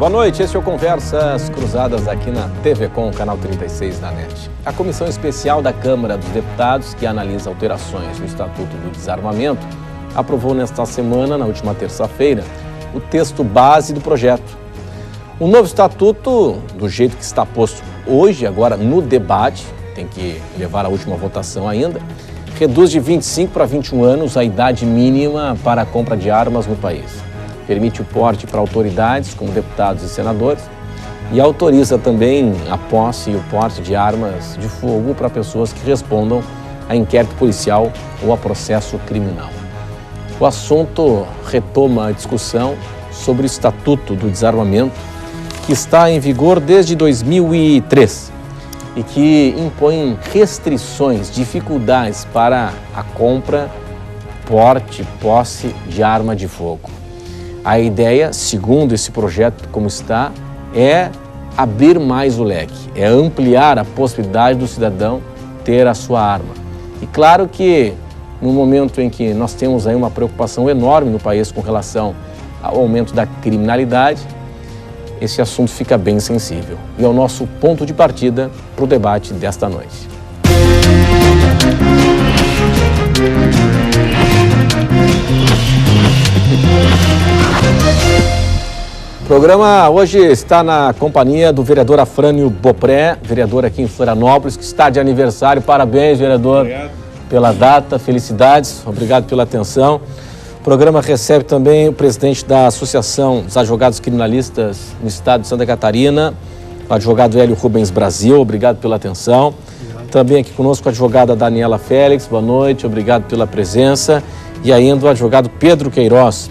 Boa noite, esse é o Conversas Cruzadas aqui na TV Com, canal 36 da NET. A Comissão Especial da Câmara dos Deputados, que analisa alterações no Estatuto do Desarmamento, aprovou nesta semana, na última terça-feira, o texto base do projeto. O novo estatuto, do jeito que está posto hoje, agora no debate, tem que levar à última votação ainda, reduz de 25 para 21 anos a idade mínima para a compra de armas no país. Permite o porte para autoridades, como deputados e senadores, e autoriza também a posse e o porte de armas de fogo para pessoas que respondam a inquérito policial ou a processo criminal. O assunto retoma a discussão sobre o Estatuto do Desarmamento, que está em vigor desde 2003 e que impõe restrições, dificuldades para a compra, porte, posse de arma de fogo. A ideia, segundo esse projeto como está, é abrir mais o leque, é ampliar a possibilidade do cidadão ter a sua arma. E claro que no momento em que nós temos aí uma preocupação enorme no país com relação ao aumento da criminalidade, esse assunto fica bem sensível. E é o nosso ponto de partida para o debate desta noite. O programa hoje está na companhia do vereador Afrânio Bopré, vereador aqui em Florianópolis, que está de aniversário. Parabéns, vereador, pela data, felicidades, obrigado pela atenção. O programa recebe também o presidente da Associação dos Advogados Criminalistas no estado de Santa Catarina, o advogado Hélio Rubens Brasil, obrigado pela atenção. Também aqui conosco a advogada Daniela Félix, boa noite, obrigado pela presença. E ainda o advogado Pedro Queiroz,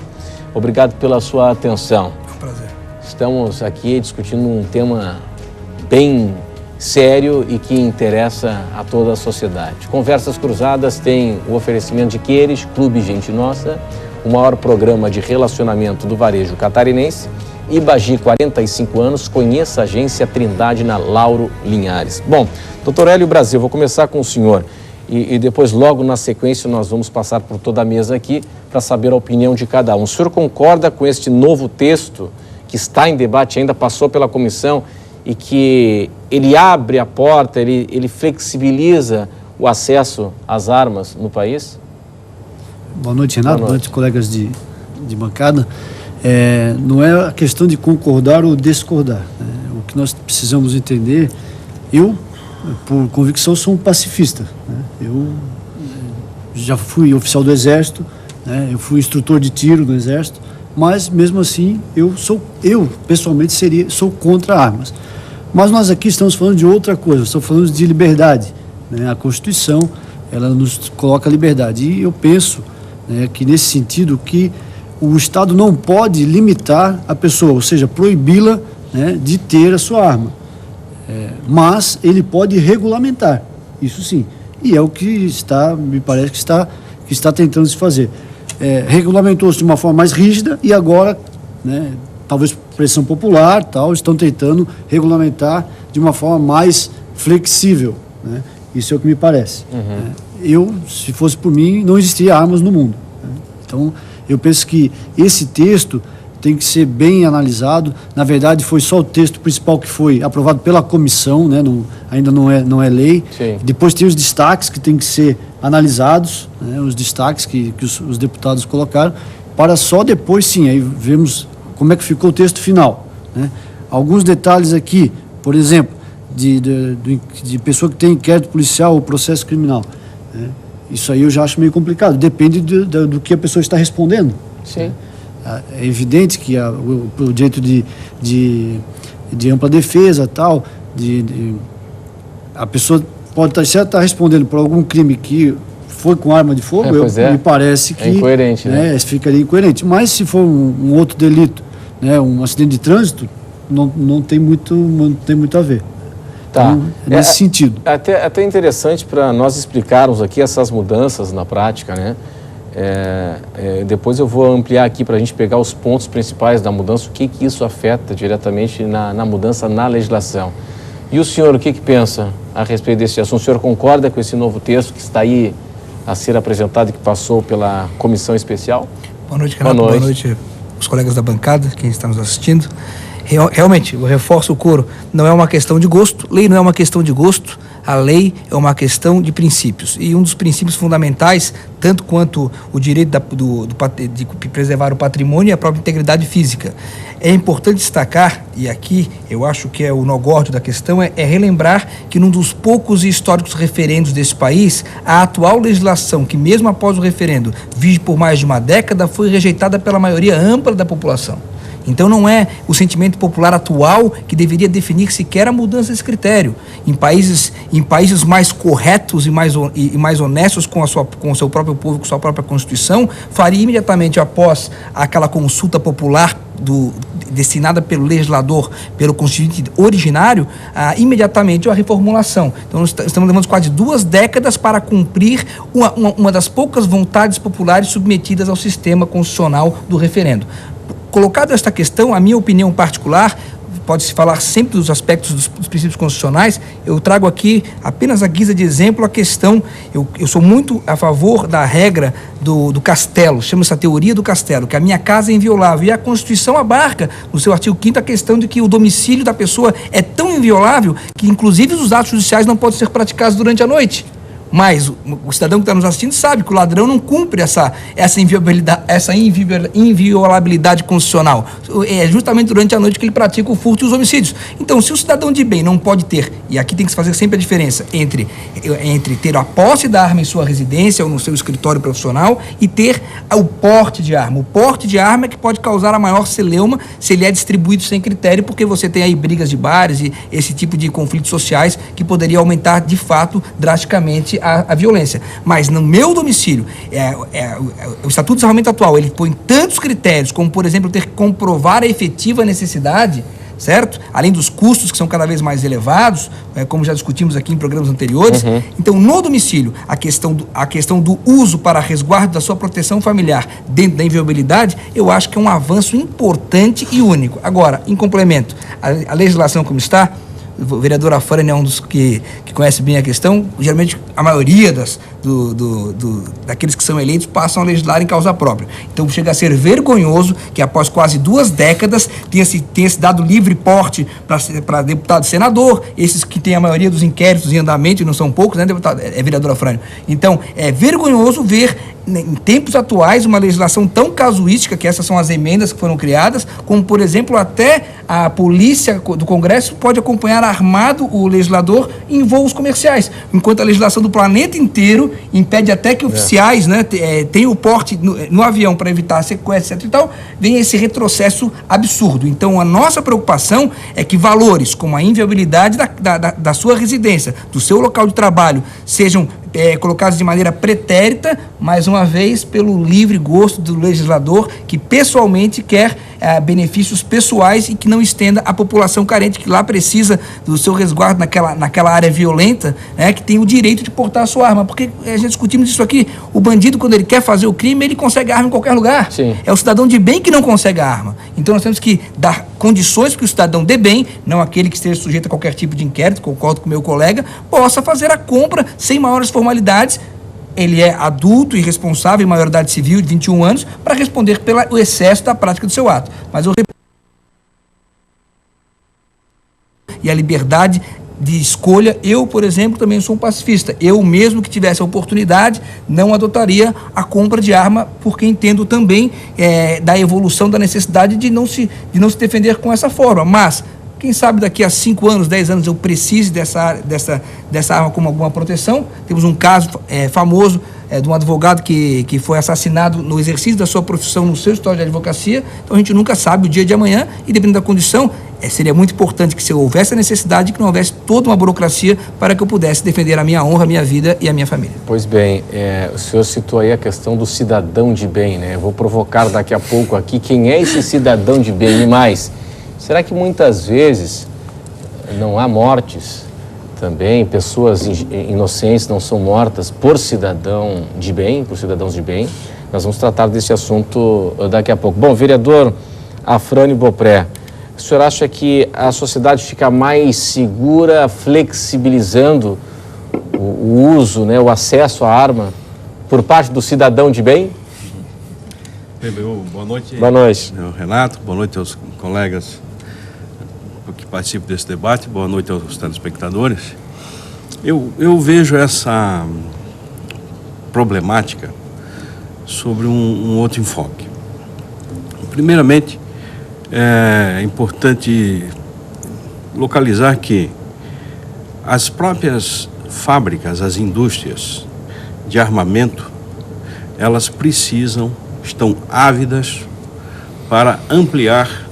obrigado pela sua atenção. Prazer. Estamos aqui discutindo um tema bem sério e que interessa a toda a sociedade. Conversas Cruzadas tem o oferecimento de Queires, Clube Gente Nossa, o maior programa de relacionamento do varejo catarinense, e Bagi, 45 anos, conheça a agência Trindade na Lauro Linhares. Bom, doutor Hélio Brasil, vou começar com o senhor e depois logo na sequência nós vamos passar por toda a mesa aqui para saber a opinião de cada um. O senhor concorda com este novo texto que está em debate, ainda passou pela comissão, e que ele abre a porta, ele flexibiliza o acesso às armas no país? Boa noite, Renato. Boa noite, colegas de bancada. Não é a questão de concordar ou discordar. O que nós precisamos entender, eu, por convicção, sou um pacifista. Eu já fui oficial do Exército, eu fui instrutor de tiro no Exército, mas mesmo assim eu pessoalmente sou contra armas. Mas nós aqui estamos falando de outra coisa, estamos falando de liberdade. A Constituição, ela nos coloca liberdade. E eu penso que nesse sentido que o Estado não pode limitar a pessoa, ou seja, proibi-la de ter a sua arma. Mas ele pode regulamentar, isso sim. E é o que me parece que está tentando se fazer. Regulamentou-se de uma forma mais rígida e agora, talvez pressão popular, estão tentando regulamentar de uma forma mais flexível. Isso é o que me parece. Se fosse por mim, não existiria armas no mundo. Então, eu penso que esse texto tem que ser bem analisado. Na verdade, foi só o texto principal que foi aprovado pela comissão, ainda não é lei. Sim. Depois tem os destaques que têm que ser analisados, os destaques que os deputados colocaram, para só depois, sim, aí vemos como é que ficou o texto final. Alguns detalhes aqui, por exemplo, de pessoa que tem inquérito policial ou processo criminal. Isso aí eu já acho meio complicado, depende do que a pessoa está respondendo. Sim. É evidente que o direito de ampla defesa, a pessoa pode estar respondendo por algum crime que foi com arma de fogo, me parece que... É incoerente, ficaria incoerente. Mas se for um outro delito, um acidente de trânsito, não tem muito a ver. Tá. Então, nesse sentido. Até interessante para nós explicarmos aqui essas mudanças na prática, depois eu vou ampliar aqui para a gente pegar os pontos principais da mudança, o que isso afeta diretamente na mudança na legislação. E o senhor, o que pensa a respeito desse assunto? O senhor concorda com esse novo texto que está aí a ser apresentado e que passou pela comissão especial? Boa noite, Renato. Boa noite os colegas da bancada, quem está nos assistindo. realmente, eu reforço o coro, não é uma questão de gosto, lei não é uma questão de gosto, a lei é uma questão de princípios. E um dos princípios fundamentais, tanto quanto o direito de preservar o patrimônio e a própria integridade física. É importante destacar, e aqui eu acho que é o nó gordo da questão, é relembrar que num dos poucos e históricos referendos desse país, a atual legislação, que mesmo após o referendo vige por mais de uma década, foi rejeitada pela maioria ampla da população. Então não é o sentimento popular atual que deveria definir sequer a mudança desse critério. Em países mais corretos e mais honestos com o seu próprio povo, com a sua própria Constituição, faria imediatamente após aquela consulta popular destinada pelo legislador, pelo constituinte originário, imediatamente a reformulação. Então estamos levando quase 2 décadas para cumprir uma das poucas vontades populares submetidas ao sistema constitucional do referendo. Colocado esta questão, a minha opinião particular, pode-se falar sempre dos aspectos dos princípios constitucionais, eu trago aqui apenas a guisa de exemplo a questão, eu sou muito a favor da regra do castelo, chama-se a teoria do castelo, que a minha casa é inviolável, e a Constituição abarca, no seu artigo 5º, a questão de que o domicílio da pessoa é tão inviolável que inclusive os atos judiciais não podem ser praticados durante a noite. Mas o cidadão que está nos assistindo sabe que o ladrão não cumpre essa inviolabilidade constitucional. É justamente durante a noite que ele pratica o furto e os homicídios. Então, se o cidadão de bem não pode ter, e aqui tem que se fazer sempre a diferença entre ter a posse da arma em sua residência ou no seu escritório profissional e ter o porte de arma. O porte de arma é que pode causar a maior celeuma se ele é distribuído sem critério, porque você tem aí brigas de bares e esse tipo de conflitos sociais que poderia aumentar, de fato, drasticamente a violência. Mas no meu domicílio, o Estatuto de Desarmamento atual, ele põe tantos critérios, como, por exemplo, ter que comprovar a efetiva necessidade, certo? Além dos custos que são cada vez mais elevados, como já discutimos aqui em programas anteriores. Então, no domicílio, a questão do uso para resguardo da sua proteção familiar dentro da inviolabilidade, eu acho que é um avanço importante e único. Agora, em complemento, a legislação como está, o vereador Afrânio é um dos que conhece bem a questão. Geralmente a maioria daqueles que são eleitos passam a legislar em causa própria. Então chega a ser vergonhoso que após quase 2 décadas tenha se dado livre porte para deputado e senador, esses que têm a maioria dos inquéritos em andamento, e não são poucos, né, deputado? Vereador Afrânio. Então é vergonhoso ver em tempos atuais uma legislação tão casuística, que essas são as emendas que foram criadas, como, por exemplo, até a polícia do Congresso pode acompanhar armado o legislador em voos comerciais, enquanto a legislação do planeta inteiro impede até que oficiais tenham o porte no avião para evitar sequestro, etc. e tal, vem esse retrocesso absurdo. Então, a nossa preocupação é que valores como a inviolabilidade da sua residência, do seu local de trabalho, sejam colocados de maneira pretérita, mais uma vez, pelo livre gosto do legislador, que pessoalmente quer benefícios pessoais e que não estenda à população carente, que lá precisa do seu resguardo naquela área violenta, né, que tem o direito de portar a sua arma. Porque a gente discutimos isso aqui, o bandido, quando ele quer fazer o crime, ele consegue a arma em qualquer lugar. Sim. É o cidadão de bem que não consegue a arma. Então nós temos que dar condições para que o cidadão de bem, não aquele que esteja sujeito a qualquer tipo de inquérito, concordo com o meu colega, possa fazer a compra sem maiores formalidades. Ele é adulto e responsável, em maioridade civil de 21 anos, para responder pelo excesso da prática do seu ato. Mas e a liberdade de escolha, eu, por exemplo, também sou um pacifista. Eu mesmo que tivesse a oportunidade, não adotaria a compra de arma, porque entendo também da evolução da necessidade de não se defender com essa forma. Mas quem sabe daqui a 5 anos, 10 anos eu precise dessa arma como alguma proteção. Temos um caso famoso de um advogado que foi assassinado no exercício da sua profissão no seu escritório de advocacia. Então a gente nunca sabe o dia de amanhã e dependendo da condição, seria muito importante que se houvesse a necessidade, que não houvesse toda uma burocracia para que eu pudesse defender a minha honra, a minha vida e a minha família. Pois bem, o senhor citou aí a questão do cidadão de bem, né? Eu vou provocar daqui a pouco aqui quem é esse cidadão de bem e mais. Será que muitas vezes não há mortes também, pessoas inocentes não são mortas por cidadão de bem, por cidadãos de bem? Nós vamos tratar desse assunto daqui a pouco. Bom, vereador Afrânio Bopré, o senhor acha que a sociedade fica mais segura flexibilizando o uso, né, o acesso à arma por parte do cidadão de bem? Boa noite. Boa noite. Renato, boa noite aos colegas que participo desse debate. Boa noite aos telespectadores. Eu vejo essa problemática sobre um outro enfoque. Primeiramente, é importante localizar que as próprias fábricas, as indústrias de armamento, elas estão ávidas para ampliar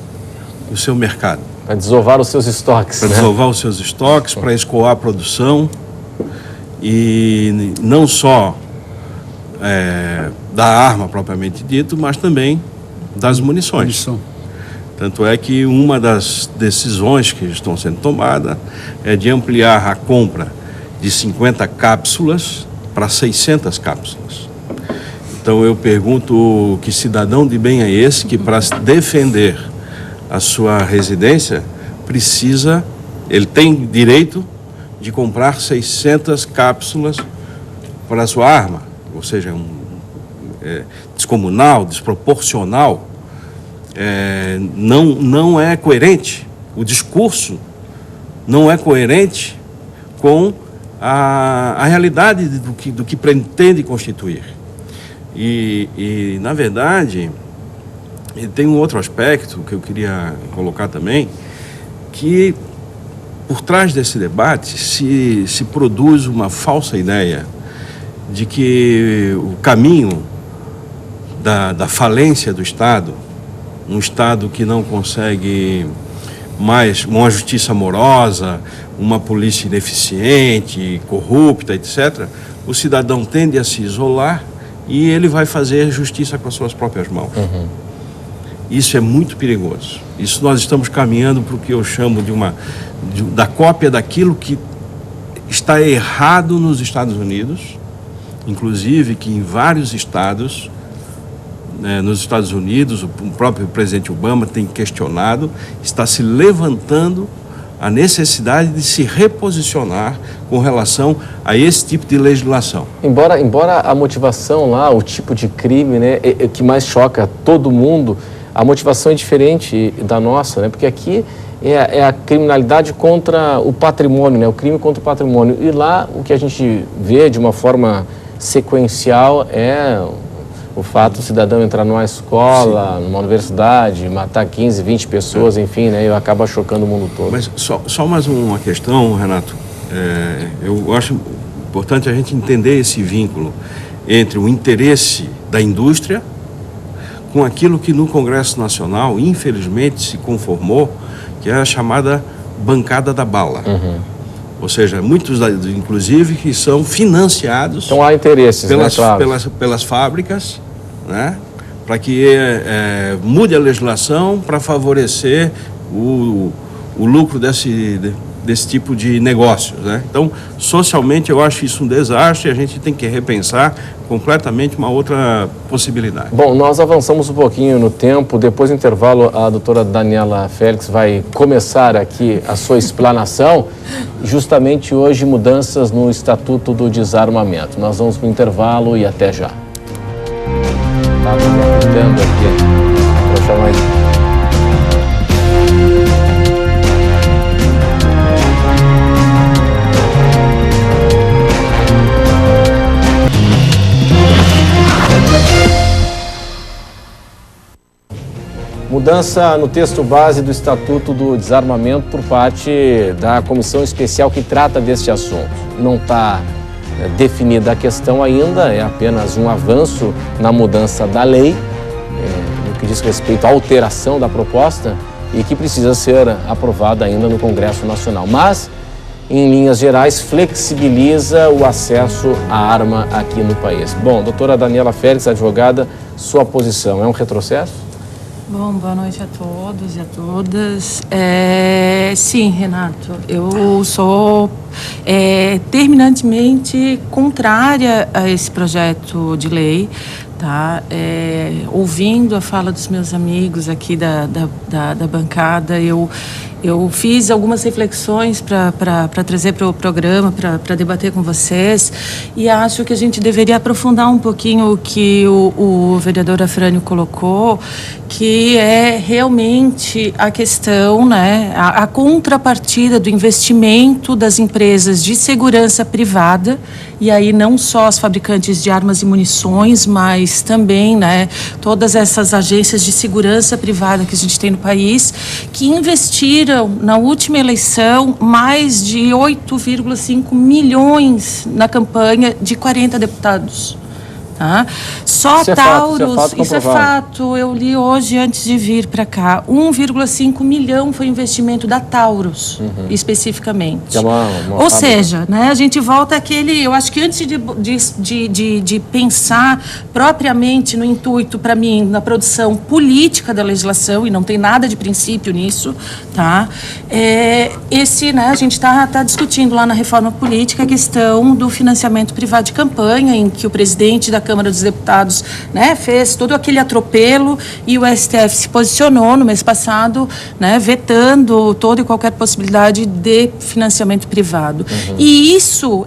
o seu mercado. Para desovar os seus estoques. Para desovar os seus estoques, para escoar a produção e não só da arma propriamente dito, mas também das munições. Tanto é que uma das decisões que estão sendo tomadas é de ampliar a compra de 50 cápsulas para 600 cápsulas. Então eu pergunto que cidadão de bem é esse que, para defender a sua residência, ele tem direito de comprar 600 cápsulas para a sua arma, ou seja, descomunal, desproporcional. Não é coerente, o discurso não é coerente com a realidade do que pretende constituir. E na verdade, tem um outro aspecto que eu queria colocar também, que por trás desse debate se produz uma falsa ideia de que o caminho da falência do Estado, um Estado que não consegue mais uma justiça morosa, uma polícia ineficiente, corrupta, etc., o cidadão tende a se isolar e ele vai fazer justiça com as suas próprias mãos. Isso é muito perigoso. Isso nós estamos caminhando para o que eu chamo da cópia daquilo que está errado nos Estados Unidos, inclusive que em vários estados, nos Estados Unidos, o próprio presidente Obama tem questionado, está se levantando a necessidade de se reposicionar com relação a esse tipo de legislação. Embora a motivação lá, o tipo de crime, né, que mais choca todo mundo, a motivação é diferente da nossa, né, porque aqui é a criminalidade contra o patrimônio, né, o crime contra o patrimônio. E lá o que a gente vê de uma forma sequencial é o fato do cidadão entrar numa escola, numa universidade, matar 15, 20 pessoas, enfim, né, e acaba chocando o mundo todo. Mas só mais uma questão, Renato. Eu acho importante a gente entender esse vínculo entre o interesse da indústria com aquilo que no Congresso Nacional, infelizmente, se conformou, que é a chamada bancada da bala. Ou seja, muitos, inclusive, que são financiados então, há interesses, pelas fábricas, né, para que mude a legislação para favorecer o lucro desse tipo de negócios, né? Então, socialmente, eu acho isso um desastre e a gente tem que repensar completamente uma outra possibilidade. Bom, nós avançamos um pouquinho no tempo. Depois do intervalo, a doutora Daniela Félix vai começar aqui a sua explanação. Justamente hoje, mudanças no Estatuto do Desarmamento. Nós vamos para o intervalo e até já. Estava me apertando aqui para chamar ele. Mudança no texto base do Estatuto do Desarmamento por parte da comissão especial que trata deste assunto. Não está definida a questão ainda, é apenas um avanço na mudança da lei, no que diz respeito à alteração da proposta e que precisa ser aprovada ainda no Congresso Nacional. Mas, em linhas gerais, flexibiliza o acesso à arma aqui no país. Bom, doutora Daniela Félix, advogada, sua posição é um retrocesso? Bom, boa noite a todos e a todas. Sim, Renato, eu sou terminantemente contrária a esse projeto de lei, tá? Ouvindo a fala dos meus amigos aqui da bancada, eu Eu fiz algumas reflexões para trazer para o programa, para debater com vocês, e acho que a gente deveria aprofundar um pouquinho o que o vereador Afrânio colocou, que é realmente a questão, né, a contrapartida do investimento das empresas de segurança privada, e aí não só as fabricantes de armas e munições, mas também, né, todas essas agências de segurança privada que a gente tem no país, que investiram na última eleição mais de 8,5 milhões na campanha de 40 deputados. Tá? Só Isso é Taurus, fato, isso é fato, eu li hoje antes de vir para cá, 1,5 milhão foi investimento da Taurus, especificamente. Que é uma Ou seja, né, a gente volta àquele, eu acho que antes de pensar propriamente no intuito, para mim, na produção política da legislação, e não tem nada de princípio nisso, tá? Né, a gente está discutindo lá na reforma política a questão do financiamento privado de campanha, em que o presidente da Câmara dos Deputados, né, fez todo aquele atropelo, e o STF se posicionou no mês passado, né, vetando toda e qualquer possibilidade de financiamento privado. E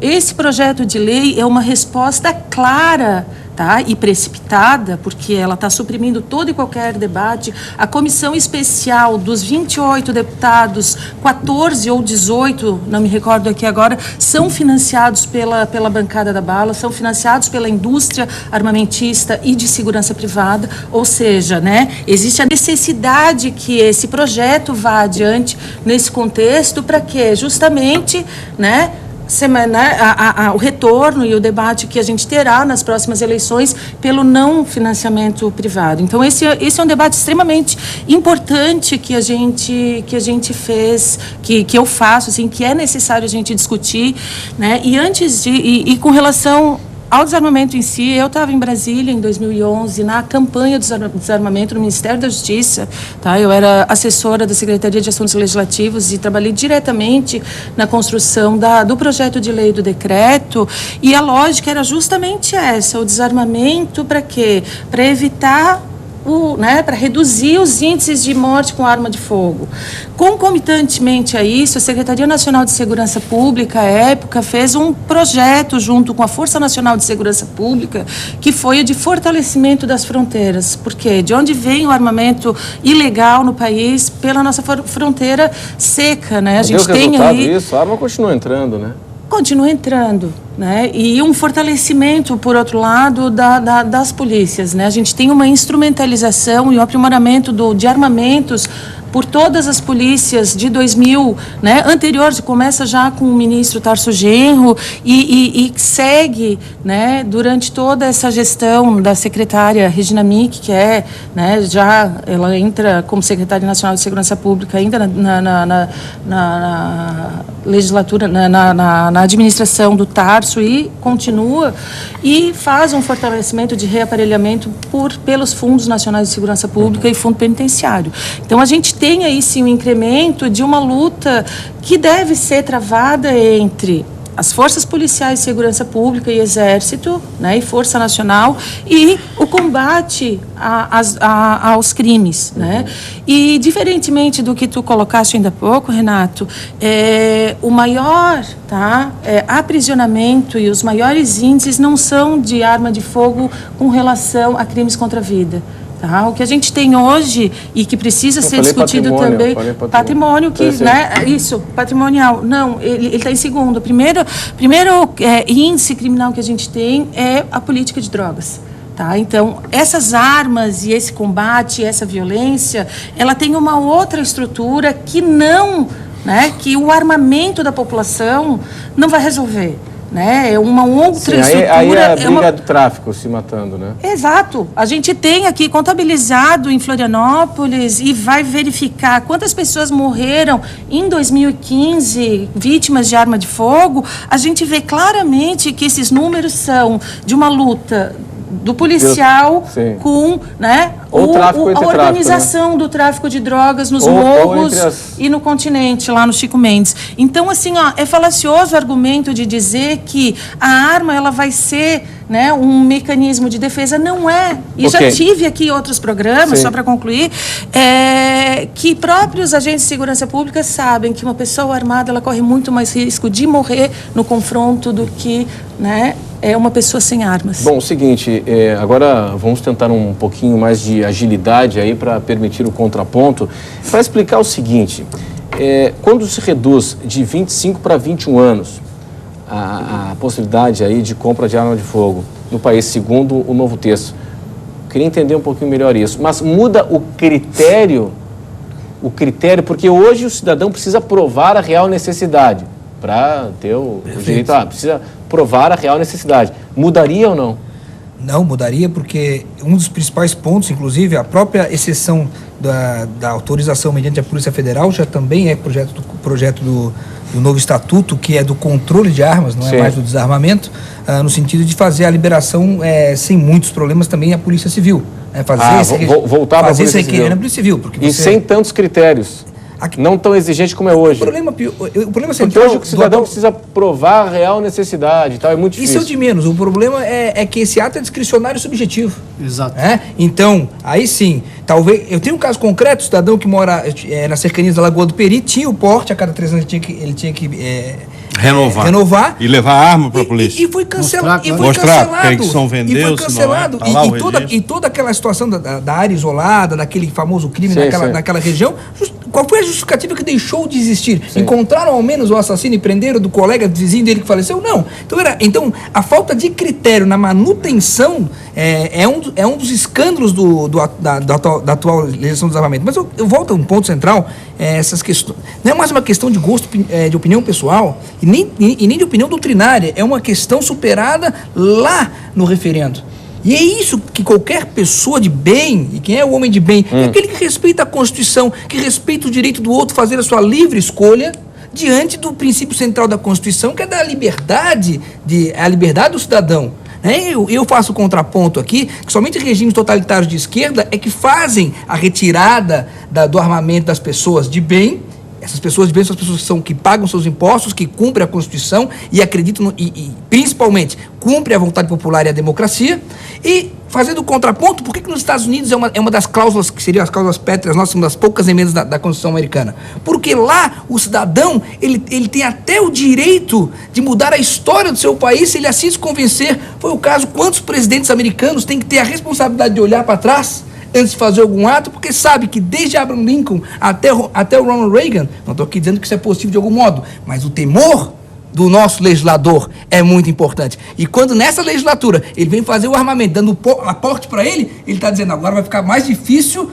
esse projeto de lei é uma resposta clara, tá, e precipitada, porque ela está suprimindo todo e qualquer debate. A comissão especial dos 28 deputados, 14 ou 18, não me recordo aqui agora, são financiados pela bancada da bala, são financiados pela indústria armamentista e de segurança privada, ou seja, né, existe a necessidade que esse projeto vá adiante nesse contexto, para que justamente, né, o retorno e o debate que a gente terá nas próximas eleições pelo não financiamento privado. Então, esse é um debate extremamente importante que a gente fez, que eu faço, assim, que é necessário a gente discutir, né? E com relação ao desarmamento em si, eu estava em Brasília em 2011, na campanha do desarmamento no Ministério da Justiça, tá? Eu era assessora da Secretaria de Assuntos Legislativos e trabalhei diretamente na construção do projeto de lei do decreto, e a lógica era justamente essa, o desarmamento para quê? Para evitar para reduzir os índices de morte com arma de fogo. Concomitantemente a isso, a Secretaria Nacional de Segurança Pública, à época, fez um projeto junto com a Força Nacional de Segurança Pública, que foi o de fortalecimento das fronteiras. Por quê? De onde vem o armamento ilegal no país? Pela nossa fronteira seca, né? A gente tem aí... Isso, a arma continua entrando, né? Continua entrando, né? E um fortalecimento, por outro lado, das polícias, né? A gente tem uma instrumentalização e um aprimoramento de armamentos por todas as polícias de 2000, né? Anterior, começa já com o ministro Tarso Genro e segue, né, durante toda essa gestão da secretária Regina Mick, que é, né, ela entra como secretária nacional de Segurança Pública ainda na legislatura, na administração do Tarso, e continua e faz um fortalecimento de reaparelhamento pelos fundos nacionais de segurança pública e fundo penitenciário. Então, a gente tem aí sim um incremento de uma luta que deve ser travada entre as forças policiais de segurança pública e exército, né, e Força Nacional, e o combate aos crimes, né? E diferentemente do que tu colocaste ainda há pouco, Renato, o maior, aprisionamento e os maiores índices não são de arma de fogo com relação a crimes contra a vida. Tá? O que a gente tem hoje e que precisa ser discutido também, patrimônio que, né, isso, patrimonial, não, ele está em segundo. Primeiro índice criminal que a gente tem é a política de drogas. Tá? Então, essas armas e esse combate, essa violência, ela tem uma outra estrutura que não, né, que o armamento da população não vai resolver. Né? É uma outra estrutura. Aí é a briga do tráfico se matando, né? Exato. A gente tem aqui contabilizado em Florianópolis e vai verificar quantas pessoas morreram em 2015 vítimas de arma de fogo. A gente vê claramente que esses números são de uma luta do policial Sim. com, né, Ou tráfico entre a tráfico, organização do tráfico de drogas nos Ou morros entre as- e no continente, lá no Chico Mendes. Então, assim, ó, é falacioso o argumento de dizer que a arma ela vai ser, né, um mecanismo de defesa. Não é. E Ok. já tive aqui outros programas, Sim. só para concluir, que próprios agentes de segurança pública sabem que uma pessoa armada ela corre muito mais risco de morrer no confronto do que, né, uma pessoa sem armas. Bom, o seguinte, agora vamos tentar um pouquinho mais de agilidade aí para permitir o contraponto. Para explicar o seguinte, quando se reduz de 25 para 21 anos a possibilidade aí de compra de arma de fogo no país, segundo o novo texto, queria entender um pouquinho melhor isso. Mas muda o critério, porque hoje o cidadão precisa provar a real necessidade para ter o direito a arma. Precisa provar a real necessidade. Mudaria ou não? Não, mudaria, porque um dos principais pontos, inclusive, a própria exceção da autorização mediante a Polícia Federal já também é projeto do novo estatuto, que é do controle de armas, não Sim. é mais do desarmamento, no sentido de fazer a liberação sem muitos problemas também a Polícia Civil. Voltar para a fazer Polícia esse requerer Civil. na Polícia Civil. Porque E sem tantos critérios. Não tão exigente como é hoje. O problema Porque central... hoje o cidadão precisa provar a real necessidade e tal, é muito difícil. Isso é o de menos. O problema é que esse ato é discricionário e subjetivo. Exato. Então, aí sim, talvez... Eu tenho um caso concreto, cidadão que mora nas cercanias da Lagoa do Peri, tinha o porte, a cada 3 anos ele tinha que renovar. E levar a arma para a polícia. E foi cancelado. Mostrar porque a edição vendeu, E foi se cancelado. não é, tá lá o E toda aquela situação da área isolada, daquele famoso crime Sim, naquela região, qual foi a justificativa que deixou de existir? Sim. Encontraram ao menos o assassino e prenderam do colega vizinho dele que faleceu? Não. Então a falta de critério na manutenção é um dos escândalos da atual legislação do desarmamento. Mas eu volto a um ponto central, essas questões. Não é mais uma questão de gosto, de opinião pessoal, e nem de opinião doutrinária, é uma questão superada lá no referendo. E é isso que qualquer pessoa de bem, e quem é o homem de bem, é aquele que respeita a Constituição, que respeita o direito do outro fazer a sua livre escolha, diante do princípio central da Constituição, que é da liberdade, a liberdade do cidadão. Eu faço o contraponto aqui, que somente regimes totalitários de esquerda é que fazem a retirada do armamento das pessoas de bem. Essas pessoas de bem são as pessoas que pagam seus impostos, que cumprem a Constituição e acreditam, principalmente, cumprem a vontade popular e a democracia. E, fazendo o contraponto, por que nos Estados Unidos é uma das cláusulas, que seriam as cláusulas pétreas, nossas, uma das poucas emendas da Constituição americana? Porque lá, o cidadão, ele tem até o direito de mudar a história do seu país, se ele assim se convencer. Foi o caso, quantos presidentes americanos têm que ter a responsabilidade de olhar para trás antes de fazer algum ato, porque sabe que desde Abraham Lincoln até o Ronald Reagan, não estou aqui dizendo que isso é possível de algum modo, mas o temor do nosso legislador é muito importante. E quando nessa legislatura ele vem fazer o armamento, dando aporte para ele está dizendo, agora vai ficar mais difícil,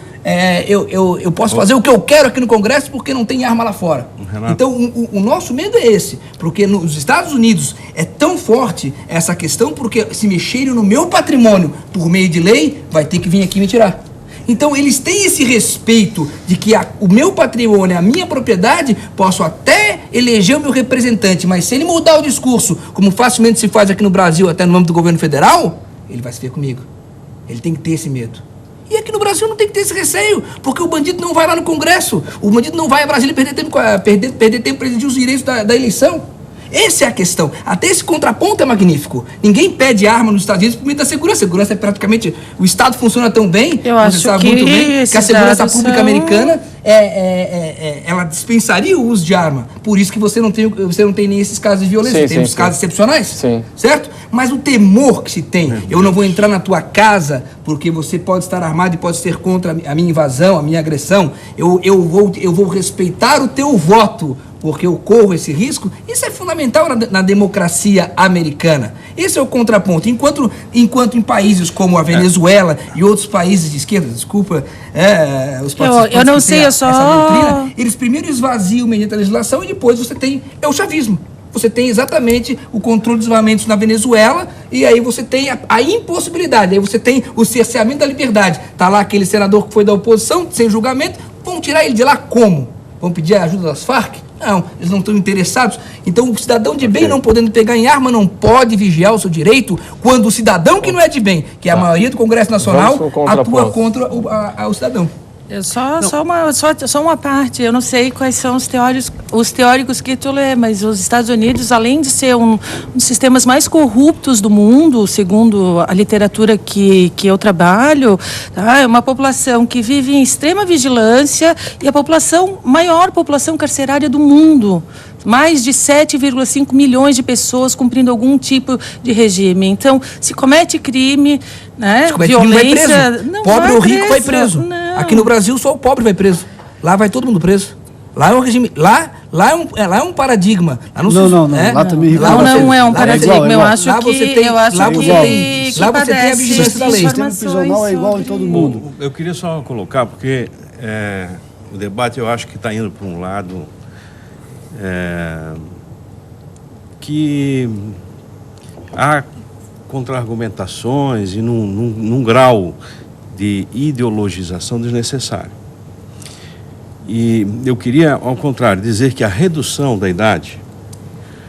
eu posso fazer o que eu quero aqui no Congresso porque não tem arma lá fora. Renato. Então o nosso medo é esse, porque nos Estados Unidos é tão forte essa questão, porque se mexerem no meu patrimônio por meio de lei, vai ter que vir aqui me tirar. Então, eles têm esse respeito de que o meu patrimônio, a minha propriedade, posso até eleger o meu representante, mas se ele mudar o discurso, como facilmente se faz aqui no Brasil, até no âmbito do governo federal, ele vai se ver comigo. Ele tem que ter esse medo. E aqui no Brasil não tem que ter esse receio, porque o bandido não vai lá no Congresso, o bandido não vai a Brasília perder tempo para exigir os direitos da eleição. Essa é a questão. Até esse contraponto é magnífico. Ninguém pede arma nos Estados Unidos por meio da segurança. A segurança é praticamente... O Estado funciona tão bem, Eu acho você sabe que muito bem, que a segurança pública são... americana ela dispensaria o uso de arma. Por isso que você não tem nem esses casos de violência. Tem os casos excepcionais, certo? Mas o temor que se tem, eu não vou entrar na tua casa porque você pode estar armado e pode ser contra a minha invasão, a minha agressão. Eu vou respeitar o teu voto porque eu corro esse risco. Isso é fundamental na democracia americana. Esse é o contraponto. Enquanto em países como a Venezuela e outros países de esquerda, desculpa, os participantes eu não sei, essa doutrina, eles primeiro esvaziam mediante a legislação e depois você tem o chavismo. Você tem exatamente o controle dos armamentos na Venezuela e aí você tem a impossibilidade, aí você tem o cerceamento da liberdade. Está lá aquele senador que foi da oposição, sem julgamento, vão tirar ele de lá como? Vão pedir a ajuda das Farc? Não, eles não estão interessados. Então, o cidadão de bem, não podendo pegar em arma, não pode vigiar o seu direito, quando o cidadão que não é de bem, que é a maioria do Congresso Nacional, atua contra o cidadão. Só uma parte, eu não sei quais são os teóricos que tu lê, mas os Estados Unidos, além de ser um dos sistemas mais corruptos do mundo, segundo a literatura que eu trabalho, tá? É uma população que vive em extrema vigilância e a maior população carcerária do mundo. Mais de 7,5 milhões de pessoas cumprindo algum tipo de regime. Então, se comete crime, né, se comete violência... crime, vai preso. Pobre ou rico vai preso. Não. Aqui no Brasil, só o pobre vai preso. Lá vai todo mundo preso. Lá é um regime... Lá é um paradigma. Lá lá também... Não é um paradigma. Eu acho que lá você tem a vigilância da lei. O sistema prisional é igual em todo mundo. Eu queria só colocar, porque o debate eu acho que está indo para um lado... que há contra-argumentações e num grau de ideologização desnecessário. E eu queria, ao contrário, dizer que a redução da idade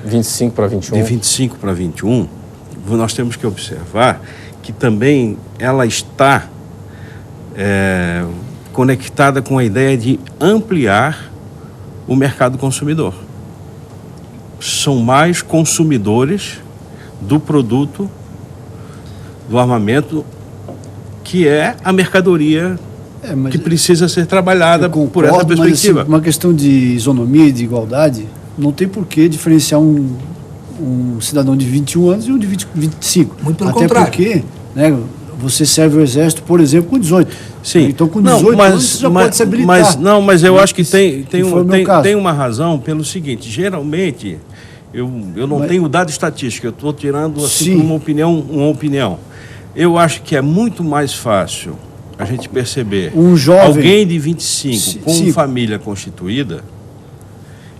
25 para 21. De 25 para 21, nós temos que observar que também ela está conectada com a ideia de ampliar o mercado consumidor. São mais consumidores do produto, do armamento, que é a mercadoria que precisa ser trabalhada por essa perspectiva. Mas, assim, uma questão de isonomia e de igualdade, não tem por que diferenciar um cidadão de 21 anos e um de 25. Muito pelo contrário. Até porque, né, você serve o exército, por exemplo, com 18. Sim. Então, com 18 anos, você já pode se habilitar. Mas eu acho que tem uma razão pelo seguinte, geralmente, eu não tenho dado estatística, eu estou tirando assim uma opinião. Eu acho que é muito mais fácil a gente perceber alguém de 25 com família constituída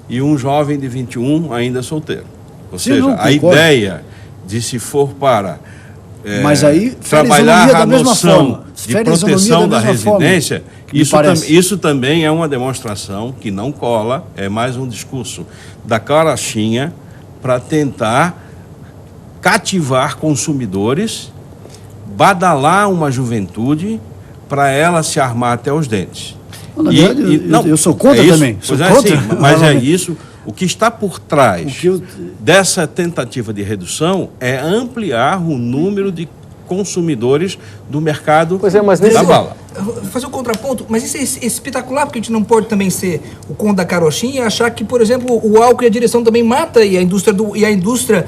e um jovem de 21 ainda solteiro. Ou seja, a ideia de se for para mas aí, trabalhar a noção de proteção da residência, isso também é uma demonstração que não cola, é mais um discurso da carochinha para tentar cativar consumidores, badalar uma juventude para ela se armar até os dentes. Na verdade, eu sou contra também. Mas é isso. O que está por trás dessa tentativa de redução é ampliar o número de consumidores do mercado da bala. Fazer um contraponto, mas isso é espetacular, porque a gente não pode também ser o conto da carochinha e achar que, por exemplo, o álcool e a direção também mata, e a indústria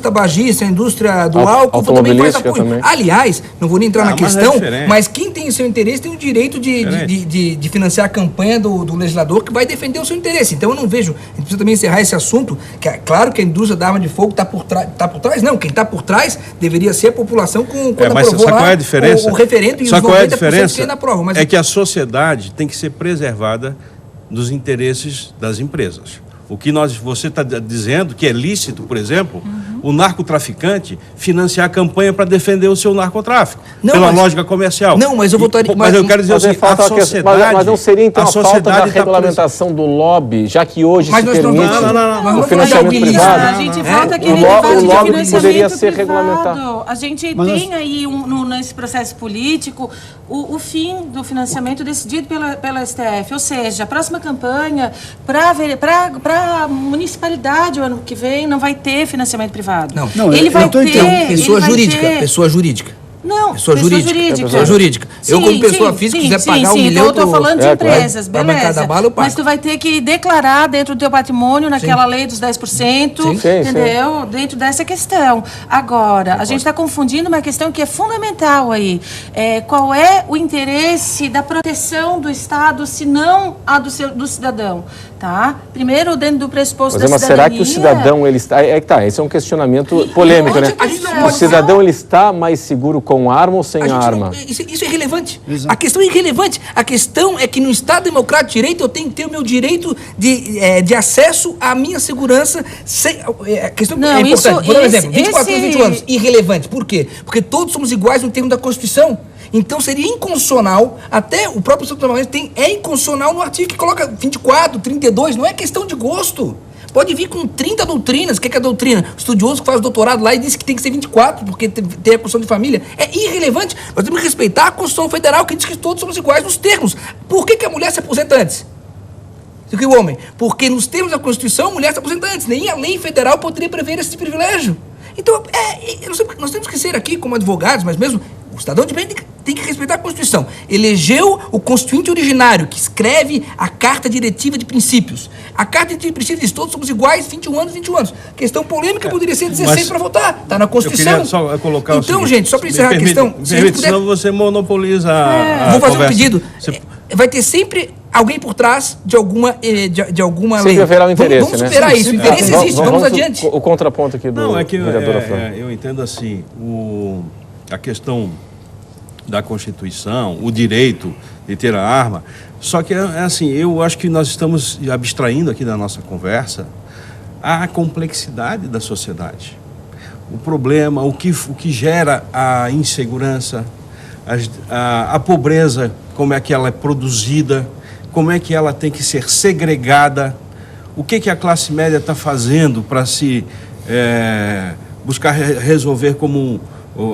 tabagista, a indústria do álcool também faz apoio. Também. Aliás, não vou nem entrar na questão, mas quem tem o seu interesse tem o direito de financiar a campanha do legislador que vai defender o seu interesse. Então eu não vejo, a gente precisa também encerrar esse assunto, que é claro que a indústria da arma de fogo está por trás, não, quem está por trás deveria ser a população quando aprovou lá o referendo e os 90% que ainda aprovam. Mas que a sociedade tem que ser preservada dos interesses das empresas. O que você está dizendo que é lícito, por exemplo, o narcotraficante financiar a campanha para defender o seu narcotráfico, pela lógica comercial. Não, mas eu votaria... Mas eu quero dizer assim, a sociedade... Mas não seria então a falta da regulamentação do lobby, já que hoje se permite o financiamento privado? A gente volta aquele o lobby poderia ser regulamentado. A gente tem aí, nesse processo político, o fim do financiamento decidido pela STF. Ou seja, a próxima campanha, para a municipalidade, o ano que vem, não vai ter financiamento privado. Não, ele vai ter... Pessoa jurídica. Não, pessoa jurídica. Eu, como pessoa física, quiser pagar 1 milhão... Eu estou falando de empresas, beleza. Bala, mas tu vai ter que declarar dentro do teu patrimônio, naquela lei dos 10%, entendeu? Dentro dessa questão. Agora, a gente está confundindo uma questão que é fundamental aí. Qual é o interesse da proteção do Estado, se não a do cidadão? Tá? Primeiro, dentro do pressuposto da cidadania... Mas será que o cidadão, ele está... Esse é um questionamento polêmico, né? O cidadão, ele está mais seguro com arma ou sem arma? Isso é irrelevante. Exato. A questão é irrelevante. A questão é que no Estado Democrático de Direito eu tenho que ter o meu direito de acesso à minha segurança. A questão é importante. Por exemplo, 24 a 21 anos, irrelevante. Por quê? Porque todos somos iguais no termo da Constituição. Então seria inconstitucional, até o próprio Estatuto do Desarmamento é inconstitucional no artigo que coloca 24, 32, não é questão de gosto. Pode vir com 30 doutrinas. O que é a doutrina? O estudioso que faz doutorado lá e disse que tem que ser 24, porque tem a Constituição de Família. É irrelevante. Nós temos que respeitar a Constituição Federal, que diz que todos somos iguais nos termos. Por que a mulher se aposenta antes do que o homem? Porque nos termos da Constituição, a mulher se aposenta antes. Nem a lei federal poderia prever esse privilégio. Então, nós temos que ser aqui como advogados, mas mesmo o cidadão de bem tem que respeitar a Constituição. Elegeu o constituinte originário, que escreve a Carta Diretiva de Princípios. A Carta Diretiva de Princípios diz todos somos iguais, 21 anos, 21 anos. Questão polêmica poderia ser 16 para votar. Está na Constituição. Eu queria só colocar então, o seguinte, gente, só para encerrar a questão... Senão você monopoliza a Vou fazer conversa. um pedido. Vai ter sempre alguém por trás de alguma lei. Sempre haverá um interesse, vamos superar isso. O interesse existe, vamos adiante. O contraponto aqui do vereador Fran. Eu entendo assim, a questão da Constituição, o direito de ter a arma, só que assim, eu acho que nós estamos abstraindo aqui da nossa conversa a complexidade da sociedade. O problema, o que gera a insegurança, a pobreza, como é que ela é produzida, como é que ela tem que ser segregada, o que a classe média está fazendo para se buscar resolver como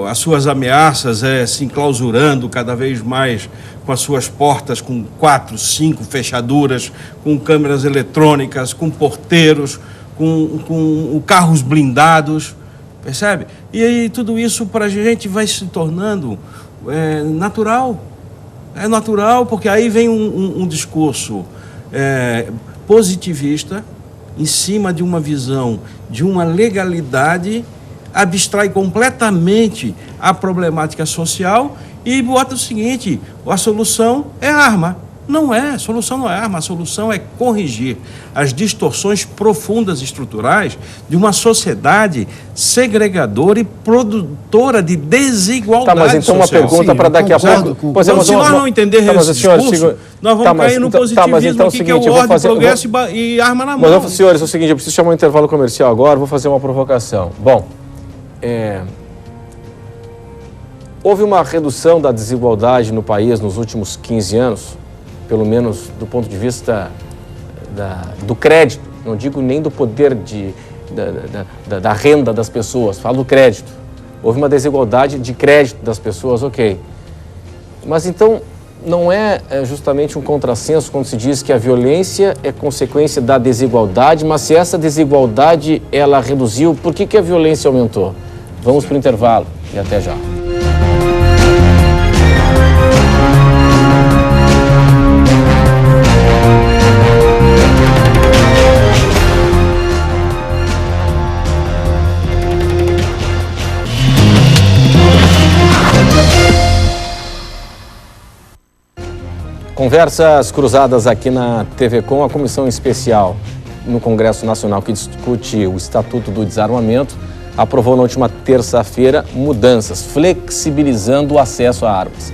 as suas ameaças, se enclausurando cada vez mais com as suas portas com 4, 5 fechaduras, com câmeras eletrônicas, com porteiros, com carros blindados, percebe? E aí tudo isso para a gente vai se tornando natural. É natural, porque aí vem um discurso positivista em cima de uma visão de uma legalidade, abstrai completamente a problemática social e bota o seguinte: a solução é a arma. Não é, a solução não é arma, a solução é corrigir as distorções profundas estruturais de uma sociedade segregadora e produtora de desigualdade social. Tá, mas então social. uma pergunta para daqui a pouco. Se nós não entendermos esse discurso, nós vamos cair no positivismo aqui, que é o ordem, progresso e arma na mão. Mas, senhores, é o seguinte, eu preciso chamar um intervalo comercial agora, vou fazer uma provocação. Bom, houve uma redução da desigualdade no país nos últimos 15 anos, pelo menos do ponto de vista do crédito, não digo nem do poder da renda das pessoas, falo do crédito. Houve uma desigualdade de crédito das pessoas, ok. Mas então não é justamente um contrassenso quando se diz que a violência é consequência da desigualdade, mas se essa desigualdade ela reduziu, por que a violência aumentou? Vamos para o intervalo e até já. Conversas cruzadas aqui na TV Com, a comissão especial no Congresso Nacional que discute o Estatuto do Desarmamento aprovou na última terça-feira mudanças, flexibilizando o acesso a armas.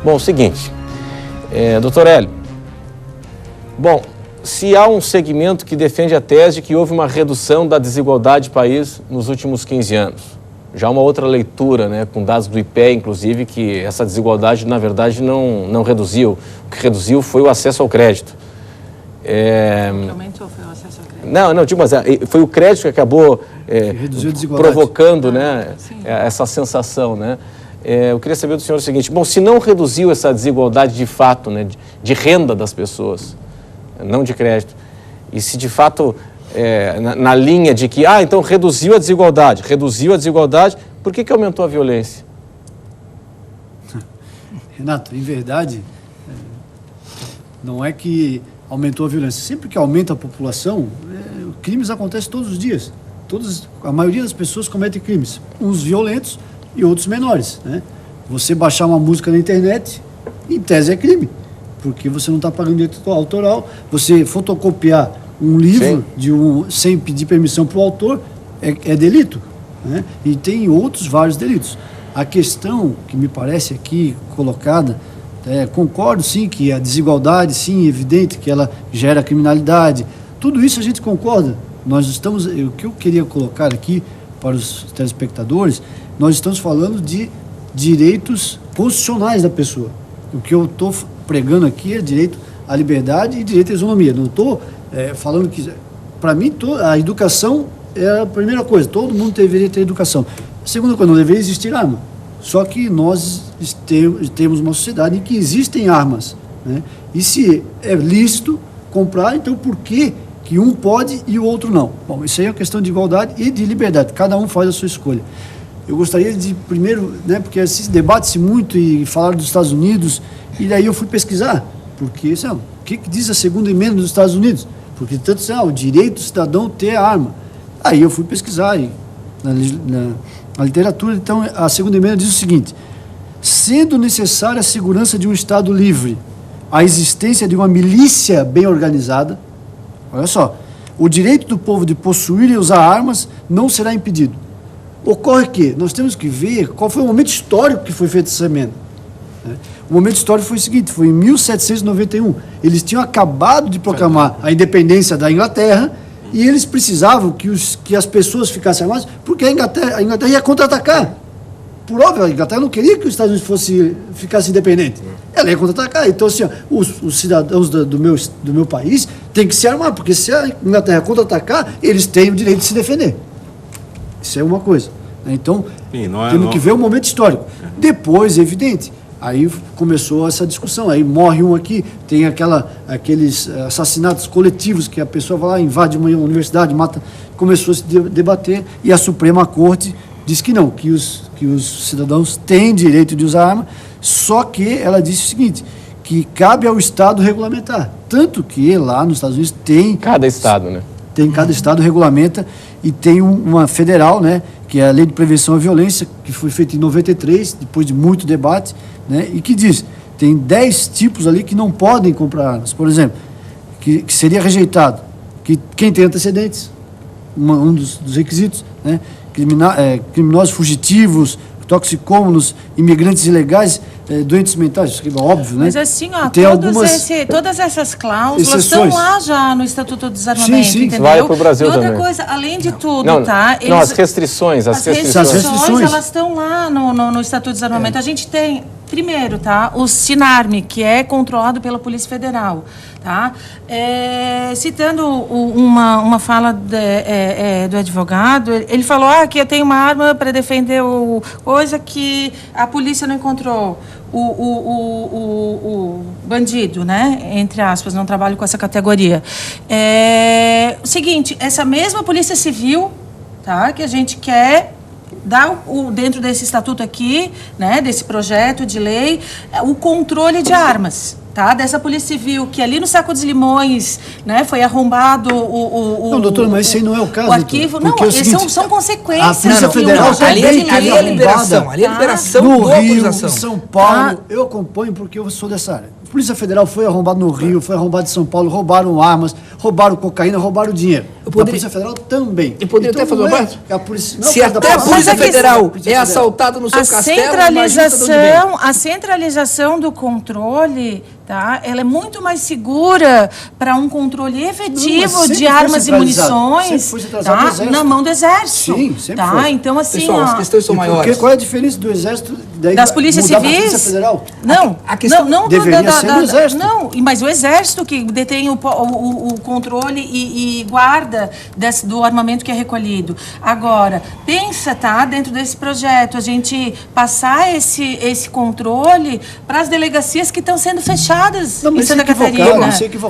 Bom, o seguinte, doutor Hélio, bom, se há um segmento que defende a tese de que houve uma redução da desigualdade do país nos últimos 15 anos, já uma outra leitura, né, com dados do IPEA, inclusive, que essa desigualdade, na verdade, não reduziu. O que reduziu foi o acesso ao crédito. Que aumentou foi o acesso ao crédito? Não, tipo, mas foi o crédito que acabou provocando, né, essa sensação, né? Eu queria saber do senhor o seguinte: bom, se não reduziu essa desigualdade de fato, né, de renda das pessoas, não de crédito, e se de fato na linha de que, então reduziu a desigualdade, por que aumentou a violência? Renato, em verdade, não é que aumentou a violência. Sempre que aumenta a população, crimes acontecem todos os dias. A maioria das pessoas comete crimes, uns violentos e outros menores, né? Você baixar uma música na internet, em tese é crime, porque você não está pagando direito autoral. Você fotocopiar um livro sem pedir permissão para o autor é delito, né? E tem outros vários delitos. A questão que me parece aqui colocada, concordo sim que a desigualdade, sim, é evidente que ela gera criminalidade, tudo isso a gente concorda. O que eu queria colocar aqui para os telespectadores, nós estamos falando de direitos constitucionais da pessoa. O que eu estou pregando aqui é direito à liberdade e direito à isonomia. Não estou falando que... Para mim, a educação é a primeira coisa. Todo mundo deveria ter educação. A segunda coisa, não deveria existir arma. Só que nós temos uma sociedade em que existem armas, né? E se é lícito comprar, então por que um pode e o outro não? Bom, isso aí é uma questão de igualdade e de liberdade. Cada um faz a sua escolha. Eu gostaria de, primeiro, né, porque se debate-se muito e falaram dos Estados Unidos, e daí eu fui pesquisar, porque, sabe, o que diz a segunda emenda dos Estados Unidos? Porque tanto assim, o direito do cidadão ter a arma. Aí eu fui pesquisar na literatura, então a segunda emenda diz o seguinte: sendo necessária a segurança de um Estado livre, a existência de uma milícia bem organizada, olha só, o direito do povo de possuir e usar armas não será impedido. Ocorre que nós temos que ver qual foi o momento histórico que foi feita essa emenda. O momento histórico foi o seguinte, foi em 1791. Eles tinham acabado de proclamar a independência da Inglaterra e eles precisavam que as pessoas ficassem armadas, porque a Inglaterra ia contra-atacar. Por óbvio, a Inglaterra não queria que os Estados Unidos ficasse independente. Ela ia contra-atacar. Então, assim, os cidadãos do meu país têm que se armar, porque se a Inglaterra contra-atacar, eles têm o direito de se defender. Isso é uma coisa. Então, temos que ver o momento histórico. Depois, evidente, aí começou essa discussão. Aí morre um aqui, tem aqueles assassinatos coletivos que a pessoa vai lá, invade uma universidade, mata. Começou a se debater e a Suprema Corte diz que não, que os cidadãos têm direito de usar arma, só que ela disse o seguinte, que cabe ao Estado regulamentar. Tanto que lá nos Estados Unidos tem... Cada Estado, né? Tem, cada Estado regulamenta, e tem uma federal, né, que é a Lei de Prevenção à Violência, que foi feita em 93, depois de muito debate, né, e que diz, tem 10 tipos ali que não podem comprar armas. Por exemplo, que seria rejeitado, que quem tem antecedentes, um dos requisitos, né, criminosos fugitivos, toxicômanos, imigrantes ilegais, doentes mentais, isso é óbvio, né? Mas assim, ó, tem todas essas cláusulas exceções. Estão lá já no Estatuto do Desarmamento, sim, entendeu? Vai para o Brasil e outra também. coisa, além de tudo, Não, tá? Não, as restrições. As restrições, elas estão lá no Estatuto do Desarmamento. A gente tem, primeiro, tá? O SINARME, que é controlado pela Polícia Federal, tá? Citando uma fala do advogado, ele falou que eu tenho uma arma para defender coisa que a polícia não encontrou. O bandido, né? Entre aspas, não trabalho com essa categoria. O seguinte, essa mesma Polícia Civil, tá? Que a gente quer dar dentro desse estatuto aqui, né? Desse projeto de lei, o controle de armas. Tá? Dessa Polícia Civil, que ali no Saco dos Limões, né, foi arrombado Não, doutor, mas esse aí não é o caso. O arquivo, não, são consequências. A Polícia Federal ali é liberação, ali é liberação no da Rio, autorização. em São Paulo, eu acompanho porque eu sou dessa área. A Polícia Federal foi arrombada no Rio, foi arrombada em São Paulo, roubaram armas, roubaram cocaína, roubaram dinheiro. A Polícia Federal também. Eu poderia até fazer uma parte? Se até a Polícia Federal é assaltada no seu castelo, a centralização do controle, tá? Ela é muito mais segura para um controle efetivo de armas e munições, tá? Na mão do Exército. Sim, sempre tá? foi. Então, assim, pessoal, as questões são maiores. Qual é a diferença do Exército das polícias civis? Polícia Federal? Não, a questão não deveria ser do Exército. Não, mas o Exército que detém o controle e guarda do armamento que é recolhido. Agora, pensa, tá, dentro desse projeto, a gente passar esse controle para as delegacias que estão sendo fechadas em Santa Catarina.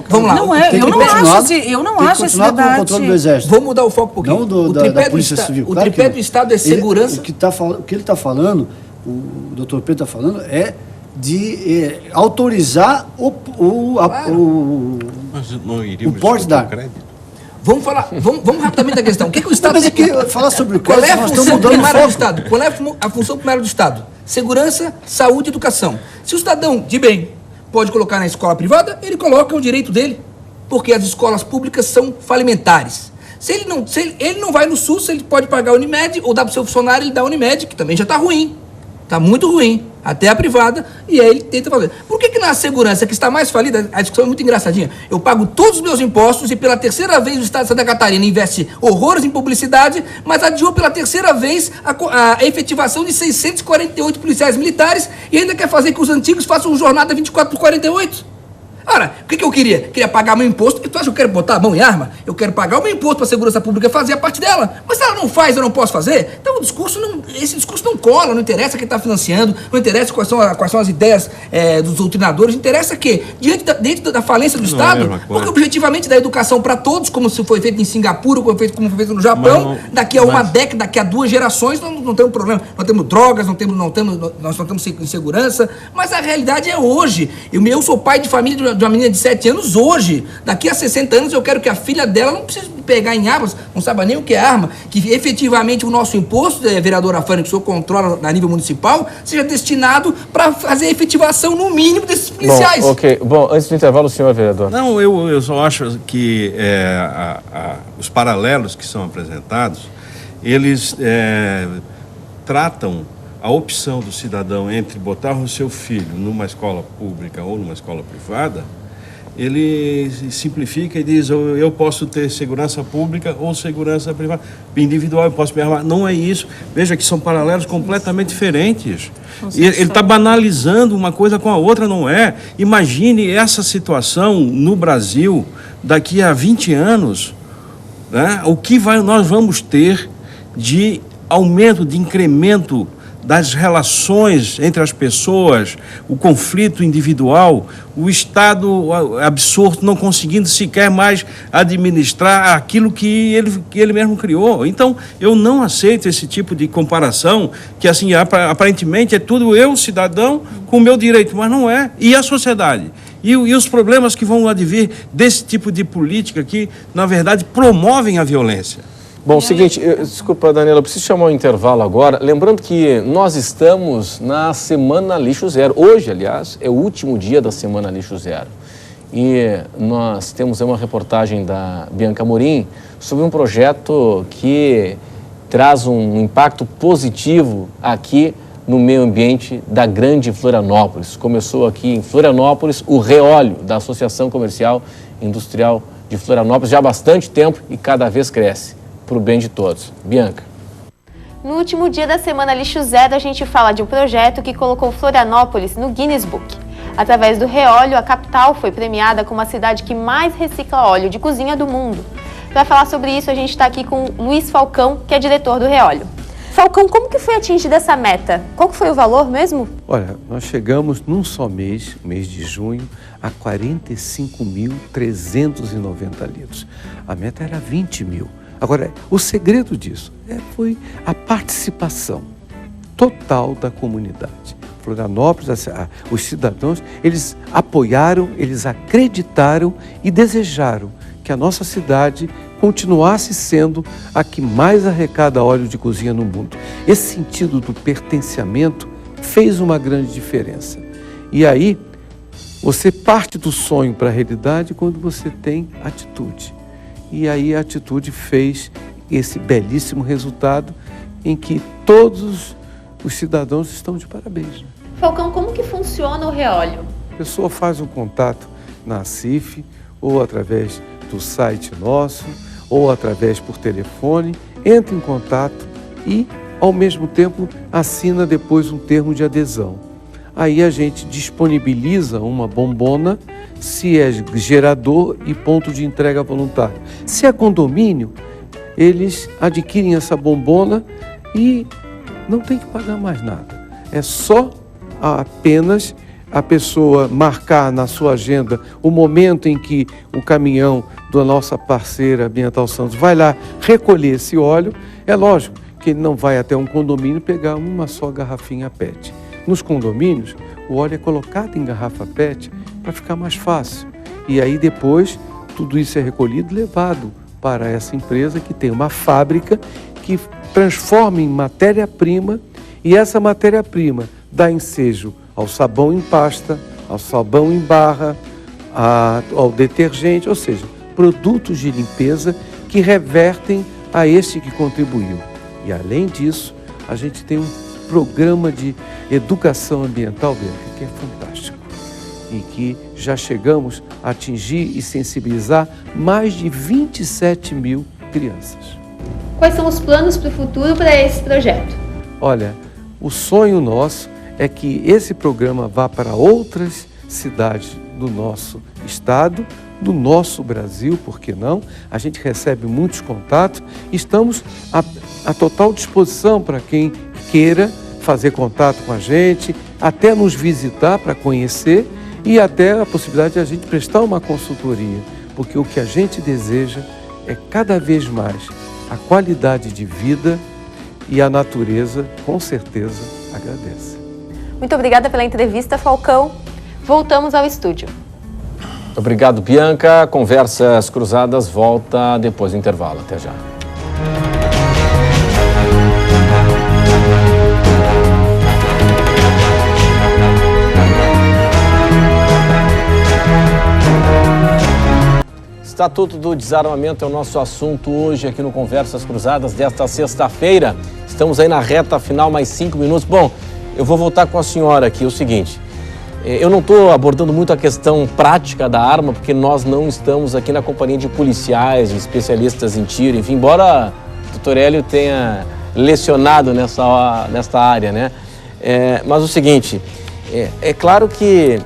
Vamos lá. Não é, eu não acho esse debate. Controle do Exército. Vamos mudar o foco um pouquinho. Não da Polícia Civil. O tripé do Estado é segurança. O que ele está falando, o doutor Pedro está falando, é de autorizar o porte da arma. Vamos rapidamente da questão. O que o Estado tem que falar sobre qual é a função primária do Estado? Qual é a função primária do Estado? Segurança, saúde e educação. Se o cidadão de bem pode colocar na escola privada, ele coloca o direito dele, porque as escolas públicas são falimentares. Se ele não vai no SUS, ele pode pagar a Unimed ou dar para o seu funcionário, ele dá a Unimed, que também já está ruim. Está muito ruim, até a privada, e aí ele tenta fazer. Por que na segurança, que está mais falida, a discussão é muito engraçadinha, eu pago todos os meus impostos e pela terceira vez o Estado de Santa Catarina investe horrores em publicidade, mas adiou pela terceira vez a efetivação de 648 policiais militares e ainda quer fazer que os antigos façam jornada 24/48? Ora, o que eu queria? Queria pagar meu imposto. Tu acha que eu quero botar a mão em arma? Eu quero pagar o meu imposto para a segurança pública fazer a parte dela. Mas se ela não faz, eu não posso fazer? Então esse discurso não cola, não interessa quem está financiando, não interessa quais são as ideias dos doutrinadores, interessa que, dentro da falência do Estado, porque objetivamente da educação para todos, como se foi feito em Singapura, como foi feito no Japão, daqui a uma década, daqui a 2 gerações, não temos problema. Nós temos drogas, nós não temos insegurança, mas a realidade é hoje. Eu sou pai de família de uma menina de 7 anos hoje. Daqui a 60 anos eu quero que a filha dela não precise pegar em armas, não saiba nem o que é arma, que efetivamente o nosso imposto, vereadora Fânia, que o senhor controla a nível municipal, seja destinado para fazer a efetivação no mínimo desses policiais. Bom, antes do intervalo, o senhor, vereador. Não, eu só acho que os paralelos que são apresentados, eles tratam a opção do cidadão entre botar o seu filho numa escola pública ou numa escola privada, ele simplifica e diz, eu posso ter segurança pública ou segurança privada. Individual, eu posso me armar. Não é isso. Veja que são paralelos completamente diferentes. E ele está banalizando uma coisa com a outra, não é? Imagine essa situação no Brasil daqui a 20 anos, né? O que nós vamos ter de aumento, de incremento das relações entre as pessoas, o conflito individual, o Estado absorto não conseguindo sequer mais administrar aquilo que ele mesmo criou. Então, eu não aceito esse tipo de comparação, que assim, aparentemente é tudo eu, cidadão, com o meu direito, mas não é. E a sociedade? E os problemas que vão advir desse tipo de política que, na verdade, promovem a violência. Bom, seguinte, desculpa, Daniela, eu preciso chamar um intervalo agora. Lembrando que nós estamos na Semana Lixo Zero. Hoje, aliás, é o último dia da Semana Lixo Zero. E nós temos uma reportagem da Bianca Amorim sobre um projeto que traz um impacto positivo aqui no meio ambiente da Grande Florianópolis. Começou aqui em Florianópolis o Reóleo, da Associação Comercial e Industrial de Florianópolis, já há bastante tempo e cada vez cresce. Para o bem de todos. Bianca. No último dia da Semana Lixo Zero, a gente fala de um projeto que colocou Florianópolis no Guinness Book. Através do Reóleo, a capital foi premiada como a cidade que mais recicla óleo de cozinha do mundo. Para falar sobre isso, a gente está aqui com Luiz Falcão, que é diretor do Reóleo. Falcão, como que foi atingida essa meta? Qual que foi o valor mesmo? Olha, nós chegamos num só mês, mês de junho, a 45.390 litros. A meta era 20 mil. Agora, o segredo disso foi a participação total da comunidade. Florianópolis, os cidadãos, eles apoiaram, eles acreditaram e desejaram que a nossa cidade continuasse sendo a que mais arrecada óleo de cozinha no mundo. Esse sentido do pertencimento fez uma grande diferença. E aí, você parte do sonho para a realidade quando você tem atitude. E aí a atitude fez esse belíssimo resultado em que todos os cidadãos estão de parabéns. Né? Falcão, como que funciona o Reóleo? A pessoa faz um contato na CIF, ou através do site nosso, ou através por telefone, entra em contato e, ao mesmo tempo, assina depois um termo de adesão. Aí a gente disponibiliza uma bombona, se é gerador e ponto de entrega voluntário. Se é condomínio, eles adquirem essa bombona e não tem que pagar mais nada. É só apenas a pessoa marcar na sua agenda o momento em que o caminhão da nossa parceira Ambiental Santos vai lá recolher esse óleo. É lógico que ele não vai até um condomínio pegar uma só garrafinha PET. Nos condomínios, o óleo é colocado em garrafa PET para ficar mais fácil. E aí depois, tudo isso é recolhido e levado para essa empresa que tem uma fábrica que transforma em matéria-prima e essa matéria-prima dá ensejo ao sabão em pasta, ao sabão em barra, ao detergente, ou seja, produtos de limpeza que revertem a este que contribuiu. E além disso, a gente tem um programa de educação ambiental, que é fantástico. E que já chegamos a atingir e sensibilizar mais de 27 mil crianças. Quais são os planos para o futuro para esse projeto? Olha, o sonho nosso é que esse programa vá para outras cidades do nosso estado, do nosso Brasil, por que não? A gente recebe muitos contatos, estamos à total disposição para quem queira fazer contato com a gente, até nos visitar para conhecer e até a possibilidade de a gente prestar uma consultoria, porque o que a gente deseja é cada vez mais a qualidade de vida e a natureza, com certeza, agradece. Muito obrigada pela entrevista, Falcão. Voltamos ao estúdio. Obrigado, Bianca. Conversas Cruzadas volta depois do intervalo. Até já. Estatuto do Desarmamento é o nosso assunto hoje aqui no Conversas Cruzadas desta sexta-feira. Estamos aí na reta final, mais 5 minutos. Bom, eu vou voltar com a senhora aqui. O seguinte, eu não estou abordando muito a questão prática da arma, porque nós não estamos aqui na companhia de policiais, de especialistas em tiro, enfim, embora o doutor Hélio tenha lecionado nesta área, né? Mas o seguinte, é claro que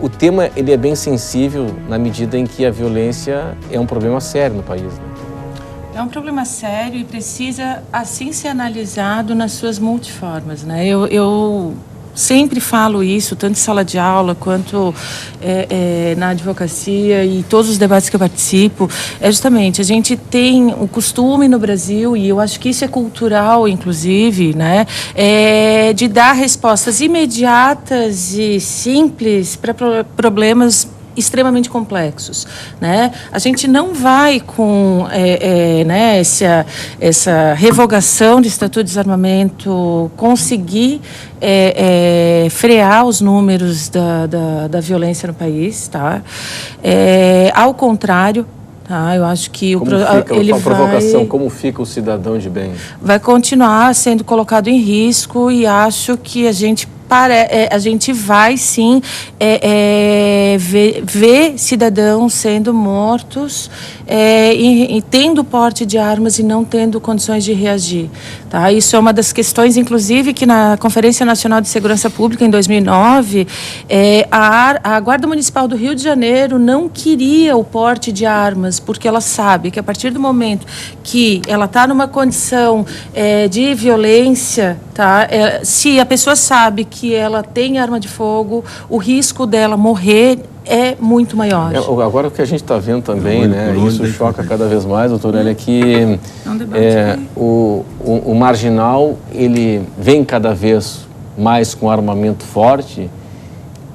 o tema ele é bem sensível na medida em que a violência é um problema sério no país, né? É um problema sério e precisa, assim, ser analisado nas suas multiformas, né? Eu sempre falo isso, tanto em sala de aula quanto na advocacia e todos os debates que eu participo, justamente, a gente tem o costume no Brasil, e eu acho que isso é cultural, inclusive, né, de dar respostas imediatas e simples para problemas extremamente complexos, né? A gente não vai com né, essa revogação do Estatuto de Desarmamento conseguir frear os números da violência no país, tá? Ao contrário, tá? Eu acho que como fica o cidadão de bem? Vai continuar sendo colocado em risco, e acho que a gente vai sim ver cidadãos sendo mortos e tendo porte de armas e não tendo condições de reagir. Tá? Isso é uma das questões, inclusive, que na Conferência Nacional de Segurança Pública, em 2009, a Guarda Municipal do Rio de Janeiro não queria o porte de armas, porque ela sabe que a partir do momento que ela está numa condição de violência, tá? Se a pessoa sabe que ela tem arma de fogo, o risco dela morrer é muito maior. Agora o que a gente está vendo também, né, isso choca cada vez mais, doutor Hélio, é que o marginal, ele vem cada vez mais com armamento forte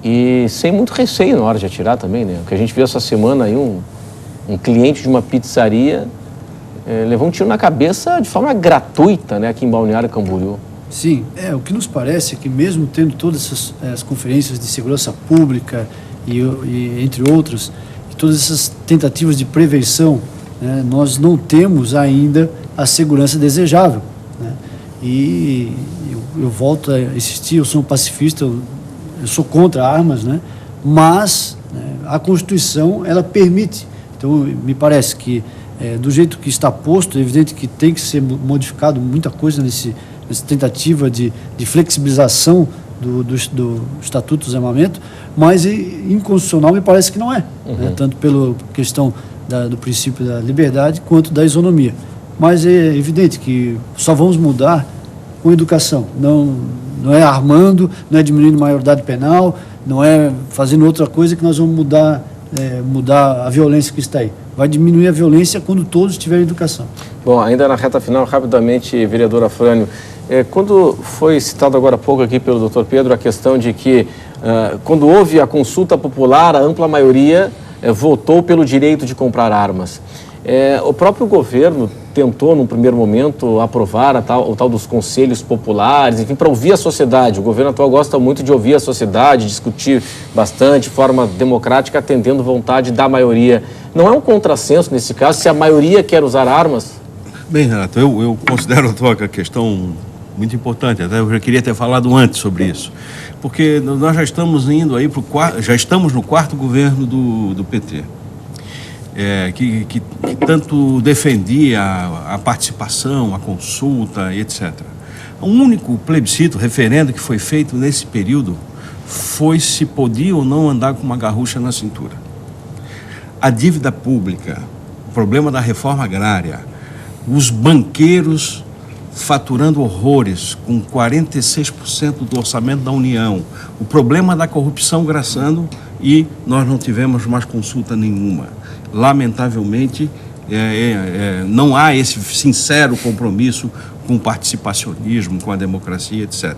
e sem muito receio na hora de atirar também, né? O que a gente viu essa semana aí, um cliente de uma pizzaria levou um tiro na cabeça de forma gratuita, né, aqui em Balneário Camboriú. Sim, o que nos parece é que mesmo tendo todas essas conferências de segurança pública e entre outras, e todas essas tentativas de prevenção, né, nós não temos ainda a segurança desejável, né? E eu volto a insistir, eu sou um pacifista, eu sou contra armas, né? Mas a Constituição, ela permite. Então, me parece que do jeito que está posto, é evidente que tem que ser modificado muita coisa nessa tentativa de flexibilização do Estatuto do Desarmamento, mas inconstitucional me parece que não é, né? Tanto pela questão do princípio da liberdade quanto da isonomia. Mas é evidente que só vamos mudar com educação, não é armando, não é diminuindo a maioridade penal, não é fazendo outra coisa que nós vamos mudar a violência que está aí. Vai diminuir a violência quando todos tiverem educação. Bom, ainda na reta final, rapidamente, vereador Afrânio, quando foi citado agora há pouco aqui pelo doutor Pedro a questão de que quando houve a consulta popular, a ampla maioria votou pelo direito de comprar armas. O próprio governo tentou, num primeiro momento, aprovar o tal dos conselhos populares, enfim, para ouvir a sociedade. O governo atual gosta muito de ouvir a sociedade, discutir bastante, de forma democrática, atendendo a vontade da maioria. Não é um contrassenso, nesse caso, se a maioria quer usar armas? Bem, Renato, eu considero a tua questão muito importante. Até eu já queria ter falado antes sobre isso, porque nós já estamos indo aí já estamos no 4º governo do PT, que tanto defendia a participação, a consulta, etc. O único plebiscito, referendo que foi feito nesse período foi se podia ou não andar com uma garrucha na cintura. A dívida pública, o problema da reforma agrária, os banqueiros faturando horrores com 46% do orçamento da União, o problema da corrupção graçando, e nós não tivemos mais consulta nenhuma. Lamentavelmente, não há esse sincero compromisso com o participacionismo, com a democracia, etc.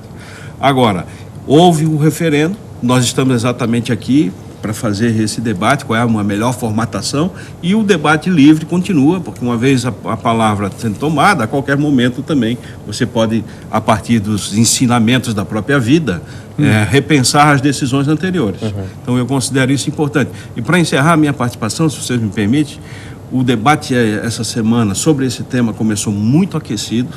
Agora, houve o referendo, nós estamos exatamente aqui para fazer esse debate, qual é a melhor formatação, e o debate livre continua, porque uma vez a palavra sendo tomada, a qualquer momento também você pode, a partir dos ensinamentos da própria vida, repensar as decisões anteriores. Então eu considero isso importante. E para encerrar minha participação, se vocês me permitem, o debate essa semana sobre esse tema começou muito aquecido,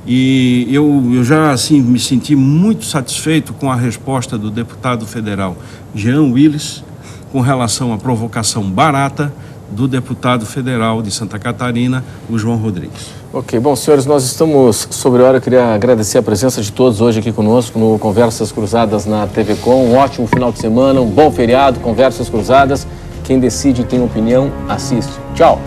e eu já assim, me senti muito satisfeito com a resposta do deputado federal Jean Willis com relação à provocação barata do deputado federal de Santa Catarina, o João Rodrigues. Ok, bom, senhores, nós estamos sobre a hora. Eu queria agradecer a presença de todos hoje aqui conosco no Conversas Cruzadas na TV Com. Um ótimo final de semana, um bom feriado, Conversas Cruzadas. Quem decide tem opinião, assiste. Tchau!